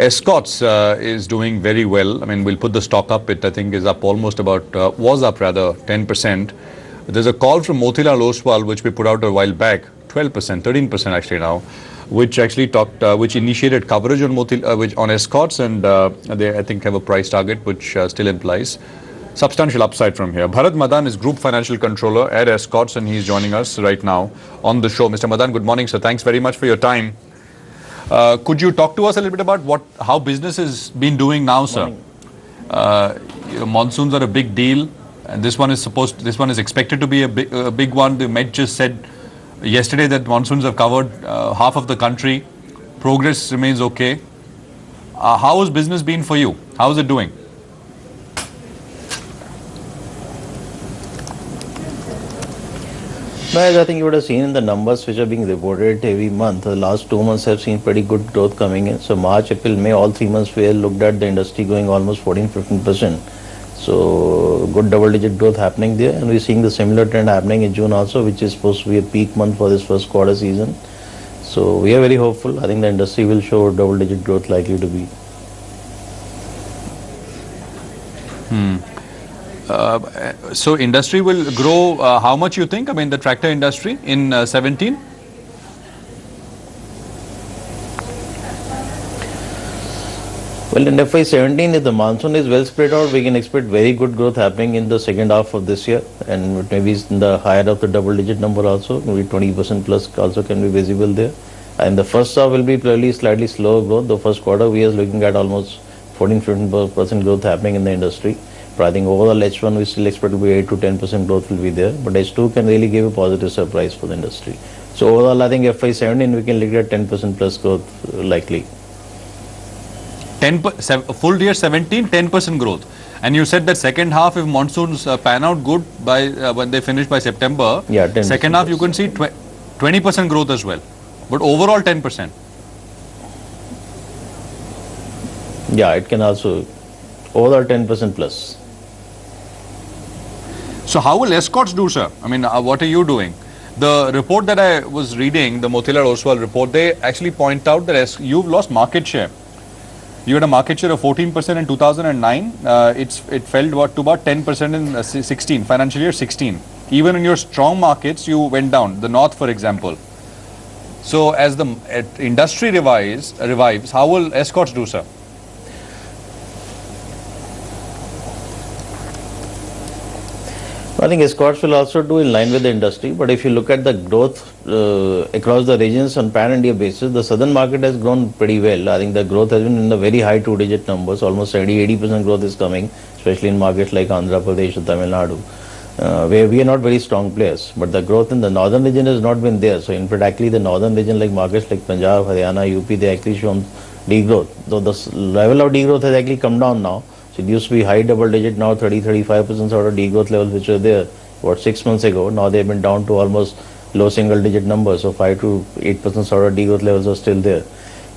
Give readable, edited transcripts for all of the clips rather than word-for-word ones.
Escorts is doing very well. I mean, we'll put the stock up. It, I think, is up almost about, was up rather 10%. There's a call from Motilal Oswal, which we put out a while back, 12%, 13% actually now, which actually which initiated coverage on on Escorts, and they, I think, have a price target which still implies substantial upside from here. Bharat Madan is Group Financial Controller at Escorts, and he's joining us right now on the show. Mr. Madan, good morning, sir. Thanks very much for your time. Could you talk to us a little bit about how business has been doing now, sir? Monsoons are a big deal, and this one is expected to be a big one. The Met just said yesterday that monsoons have covered half of the country. Progress remains okay. How has business been for you? How is it doing? No, as I think you would have seen in the numbers which are being reported every month, the last 2 months have seen pretty good growth coming in. So March, April, May, all 3 months we looked at the industry going almost 14-15%. So good double-digit growth happening there, and we're seeing the similar trend happening in June also, which is supposed to be a peak month for this first quarter season. So we are very hopeful. I think the industry will show double-digit growth likely to be. So industry will grow how much you think? I mean, the tractor industry in 17? Well, in FY17, if the monsoon is well spread out, we can expect very good growth happening in the second half of this year, and maybe in the higher of the double-digit number also, maybe 20% plus also can be visible there. And the first half will be probably slightly slower growth. The first quarter we are looking at almost 14-15% growth happening in the industry. But I think overall H1 we still expect to be 8-10% growth will be there. But H2 can really give a positive surprise for the industry. So overall I think FY17 we can look at 10% plus growth likely. Full year 17, 10% growth. And you said that second half, if monsoons pan out good by when they finish by September, second half you can see 20% growth as well. But overall 10%. Yeah, it can also overall 10% plus. So how will Escorts do, sir? I mean, what are you doing? The report that I was reading, the Motilal Oswal report, they actually point out that you've lost market share. You had a market share of 14% in 2009. It fell to about 10% in 16, financial year 16. Even in your strong markets, you went down. The North, for example. So as the industry revives, how will Escorts do, sir? I think Escorts will also do in line with the industry, but if you look at the growth across the regions on pan-India basis, the southern market has grown pretty well. I think the growth has been in the very high two-digit numbers, almost 70-80% growth is coming, especially in markets like Andhra Pradesh or Tamil Nadu, where we are not very strong players. But the growth in the northern region has not been there. So in fact, actually the northern region like markets like Punjab, Haryana, UP, they actually shown degrowth. Though the level of degrowth has actually come down now. So it used to be high double digit, now 30-35% sort of degrowth levels which were there about 6 months ago. Now they've been down to almost low single digit numbers, so 5-8% sort of degrowth levels are still there.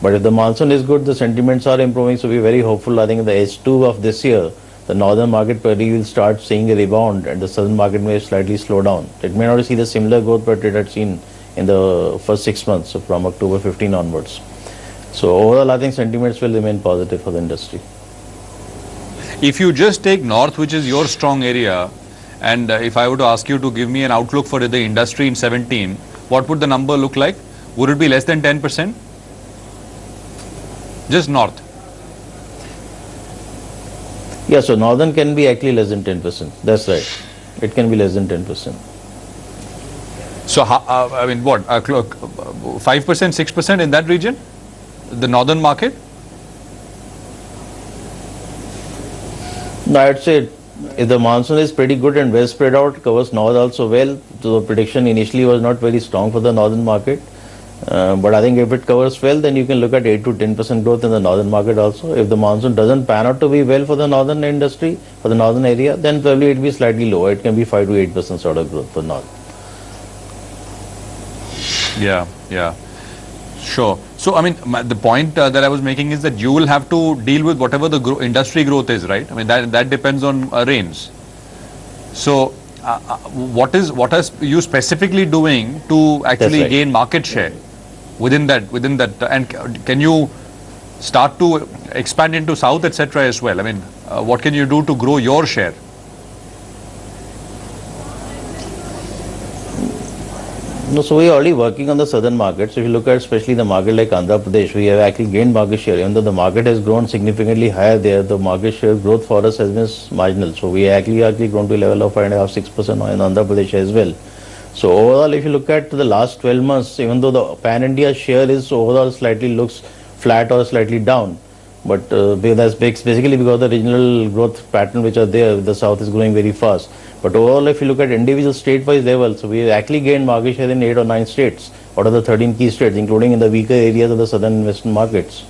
But if the monsoon is good, the sentiments are improving, so we're very hopeful. I think in the H2 of this year, the northern market probably will start seeing a rebound and the southern market may slightly slow down. It may not see the similar growth but it had seen in the first 6 months, so from October 15 onwards. So overall I think sentiments will remain positive for the industry. If you just take North, which is your strong area, and if I were to ask you to give me an outlook for the industry in 17, what would the number look like? Would it be less than 10%? Just North. Yeah, so Northern can be actually less than 10%. That's right. It can be less than 10%. So, I mean, what? 5%, 6% in that region? The northern market? No, I'd say if the monsoon is pretty good and well spread out, covers north also well. So the prediction initially was not very strong for the northern market. But I think if it covers well, then you can look at 8-10% growth in the northern market also. If the monsoon doesn't pan out to be well for the northern industry, for the northern area, then probably it will be slightly lower. It can be 5-8% sort of growth for north. Yeah, yeah. Sure. So, I mean, the point that I was making is that you will have to deal with whatever the industry growth is, right? I mean, that depends on rains. So, what are you specifically doing to actually gain market share within that? And can you start to expand into South, etc. as well? I mean, what can you do to grow your share? No, so we are already working on the southern markets. If you look at especially the market like Andhra Pradesh, we have actually gained market share. Even though the market has grown significantly higher there, the market share growth for us has been marginal. So we actually grown to a level of 5.5-6% in Andhra Pradesh as well. So overall, if you look at the last 12 months, even though the pan-India share is overall slightly looks flat or slightly down, but that's basically because of the regional growth pattern which are there, the south is growing very fast. But overall, if you look at individual state-wise levels, so we have actually gained market share in 8 or 9 states out of the 13 key states, including in the weaker areas of the southern and western markets.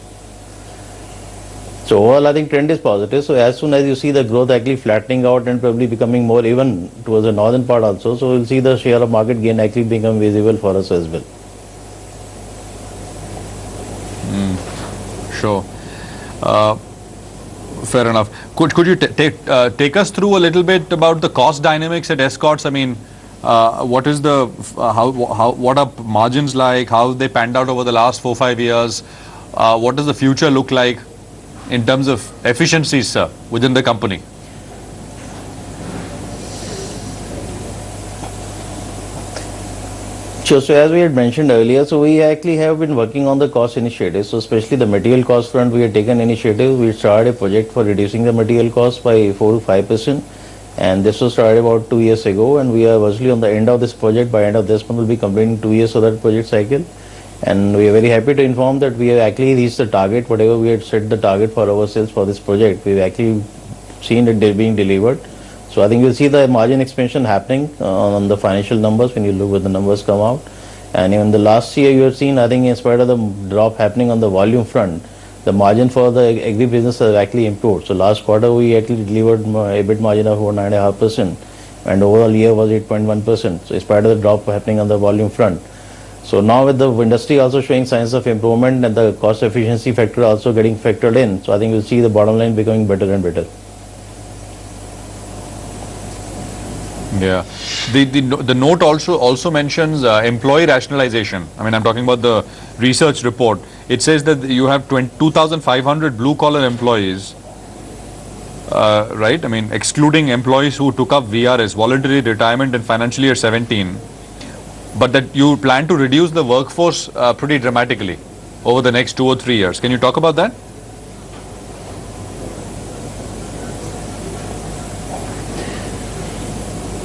So overall, I think trend is positive. So as soon as you see the growth actually flattening out and probably becoming more even towards the northern part also, so we'll see the share of market gain actually become visible for us as well. Sure. Fair enough. Could you take us through a little bit about the cost dynamics at Escorts? I mean, what is the what are margins like? How have they panned out over the last 4-5 years? What does the future look like in terms of efficiencies, sir, within the company? Sure. So as we had mentioned earlier, so we actually have been working on the cost initiatives. So especially the material cost front, we had taken initiative. We started a project for reducing the material cost by 4 to 5%. And this was started about 2 years ago. And we are virtually on the end of this project. By end of this month, we'll be completing 2 years of that project cycle. And we are very happy to inform that we have actually reached the target, whatever we had set the target for ourselves for this project. We've actually seen it being delivered. So I think you'll see the margin expansion happening on the financial numbers when you look when the numbers come out. And even the last year you have seen, I think in spite of the drop happening on the volume front, the margin for the agri business has actually improved. So last quarter we actually delivered a EBIT margin of over 9.5% and overall year was 8.1%. So in spite of the drop happening on the volume front. So now with the industry also showing signs of improvement and the cost efficiency factor also getting factored in, so I think you'll see the bottom line becoming better and better. Yeah, the note also mentions employee rationalization. I mean, I'm talking about the research report. It says that you have 2,500 blue collar employees, right? I mean, excluding employees who took up VRS, voluntary retirement in financial year 17, but that you plan to reduce the workforce pretty dramatically over the next 2 or 3 years. Can you talk about that?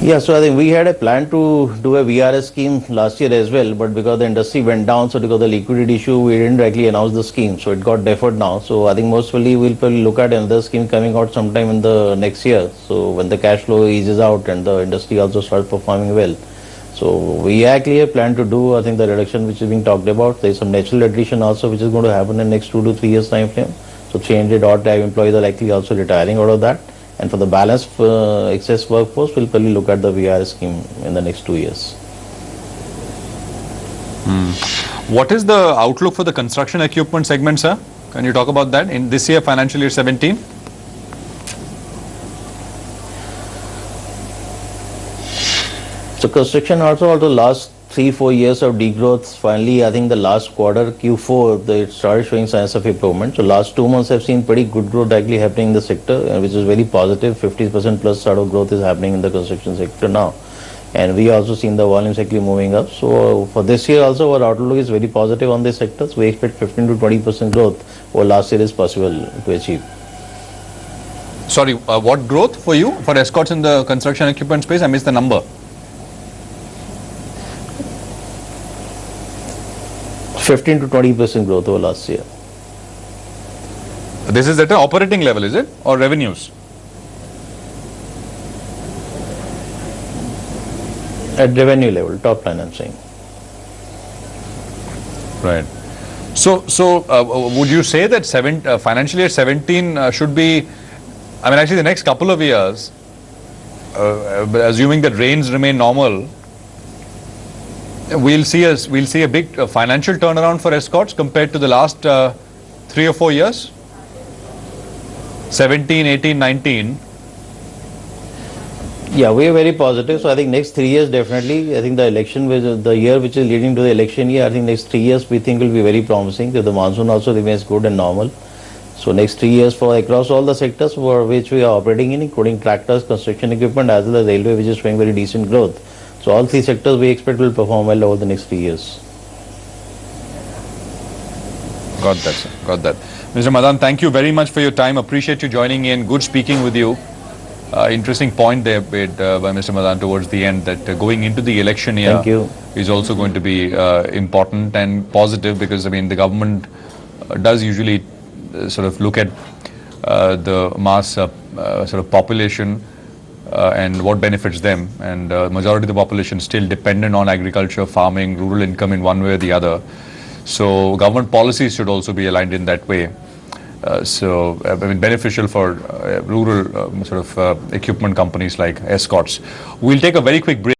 Yeah, so I think we had a plan to do a VRS scheme last year as well, but because the industry went down, so because of the liquidity issue, we didn't actually announce the scheme, so it got deferred now. So I think most probably we'll probably look at another scheme coming out sometime in the next year. So when the cash flow eases out and the industry also starts performing well. So we actually have planned to do, I think, the reduction which is being talked about. There is some natural attrition also which is going to happen in the next 2 to 3 years time frame. So 300 odd type employees are likely also retiring out of that. And for the balance excess workforce, we'll probably look at the VRS scheme in the next 2 years. What is the outlook for the construction equipment segment, sir? Can you talk about that in this year, financial year 17? So construction also the last 3-4 years of degrowth, finally I think the last quarter Q4 it started showing signs of improvement. So last 2 months have seen pretty good growth actually happening in the sector, which is very positive. 50% plus sort of growth is happening in the construction sector now, and we also seen the volumes actually moving up. So for this year also our outlook is very positive on this sector. So we expect 15 to 20% growth over last year is possible to achieve. Sorry, what growth for you for Escorts in the construction equipment space? I missed the number. 15 to 20% growth over last year. This is at an operating level, is it? Or revenues? At revenue level, top line I'm saying. Right. So would you say that financial year 17 should be, I mean actually the next couple of years, assuming that rains remain normal, we'll see a big financial turnaround for Escorts compared to the last 3 or 4 years? 17, 18, 19? Yeah, we are very positive. So I think next 3 years definitely. I think the election, the year which is leading to the election year, I think next 3 years we think will be very promising. If the monsoon also remains good and normal. So next 3 years for across all the sectors for which we are operating in, including tractors, construction equipment, as well as railway, which is showing very decent growth. So all three sectors we expect will perform well over the next 3 years. Got that, sir. Got that. Mr. Madan, thank you very much for your time. Appreciate you joining in. Good speaking with you. Interesting point there made by Mr. Madan towards the end, that going into the election year Thank you. is also going to be important and positive, because I mean the government does usually sort of look at the mass sort of population and what benefits them, and majority of the population still dependent on agriculture, farming, rural income in one way or the other. So government policies should also be aligned in that way. So I mean beneficial for rural sort of equipment companies like Escorts. We'll take a very quick break.